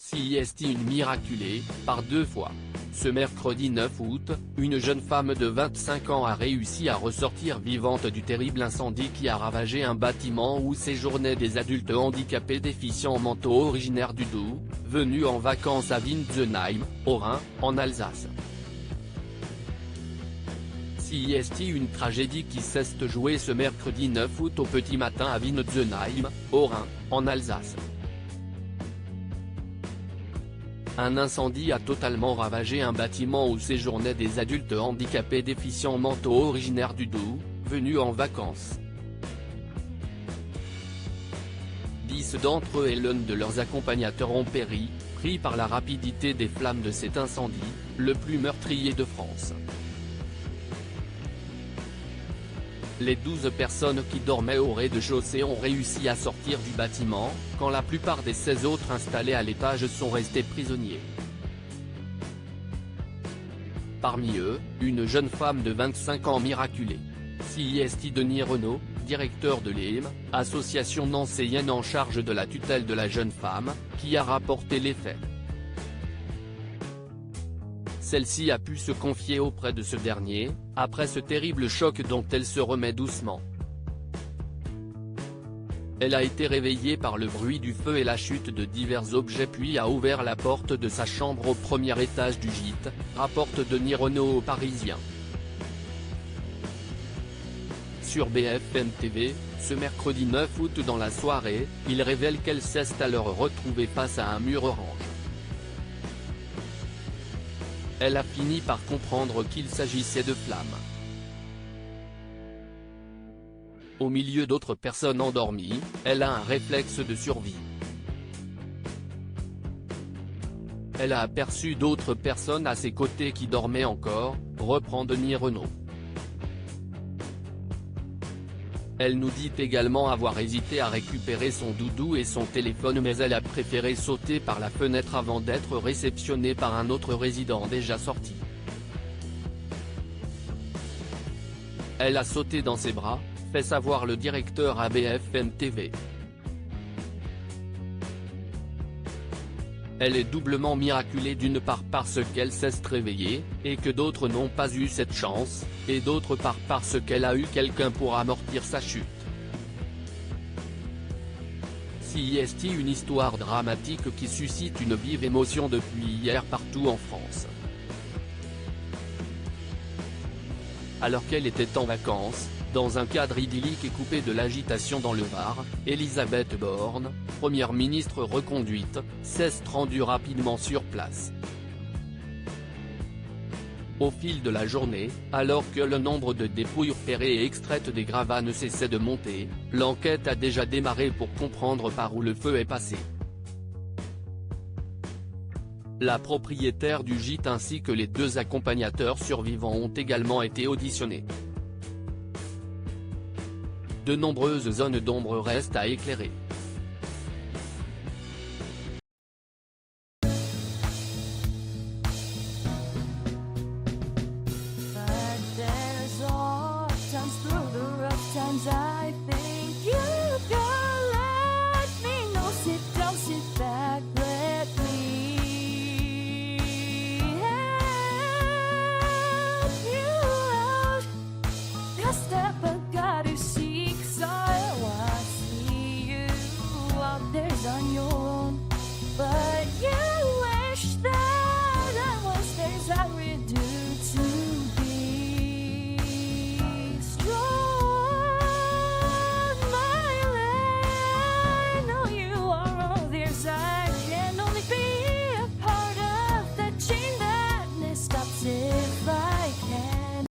CIST une miraculée, par 2 fois. Ce mercredi 9 août, une jeune femme de 25 ans a réussi à ressortir vivante du terrible incendie qui a ravagé un bâtiment où séjournaient des adultes handicapés déficients mentaux originaires du Doubs, venus en vacances à Wintzenheim, au Rhin, en Alsace. CIST une tragédie qui s'est jouée ce mercredi 9 août au petit matin à Wintzenheim, au Rhin, en Alsace. Un incendie a totalement ravagé un bâtiment où séjournaient des adultes handicapés déficients mentaux originaires du Doubs, venus en vacances. 10 d'entre eux et l'un de leurs accompagnateurs ont péri, pris par la rapidité des flammes de cet incendie, le plus meurtrier de France. Les 12 personnes qui dormaient au rez-de-chaussée ont réussi à sortir du bâtiment, quand la plupart des 16 autres installés à l'étage sont restés prisonniers. Parmi eux, une jeune femme de 25 ans miraculée. CIST Denis Renaud, directeur de l'EM, association nancéienne en charge de la tutelle de la jeune femme, qui a rapporté les faits. Celle-ci a pu se confier auprès de ce dernier, après ce terrible choc dont elle se remet doucement. Elle a été réveillée par le bruit du feu et la chute de divers objets puis a ouvert la porte de sa chambre au premier étage du gîte, rapporte Denis Renaud au Parisien. Sur BFM TV, ce mercredi 9 août dans la soirée, il révèle qu'elle s'est alors retrouvée face à un mur orange. Elle a fini par comprendre qu'il s'agissait de flammes. Au milieu d'autres personnes endormies, elle a un réflexe de survie. Elle a aperçu d'autres personnes à ses côtés qui dormaient encore, reprend Denis Renaud. Elle nous dit également avoir hésité à récupérer son doudou et son téléphone mais elle a préféré sauter par la fenêtre avant d'être réceptionnée par un autre résident déjà sorti. Elle a sauté dans ses bras, fait savoir le directeur à BFM TV. Elle est doublement miraculée d'une part parce qu'elle s'est réveillée, et que d'autres n'ont pas eu cette chance, et d'autre part parce qu'elle a eu quelqu'un pour amortir sa chute. CIST une histoire dramatique qui suscite une vive émotion depuis hier partout en France. Alors qu'elle était en vacances, dans un cadre idyllique et coupé de l'agitation dans le Var, Elisabeth Borne, première ministre reconduite, s'est rendue rapidement sur place. Au fil de la journée, alors que le nombre de dépouilles repérées et extraites des gravats ne cessait de monter, l'enquête a déjà démarré pour comprendre par où le feu est passé. La propriétaire du gîte ainsi que les 2 accompagnateurs survivants ont également été auditionnés. De nombreuses zones d'ombre restent à éclairer. But there's all times through the rough times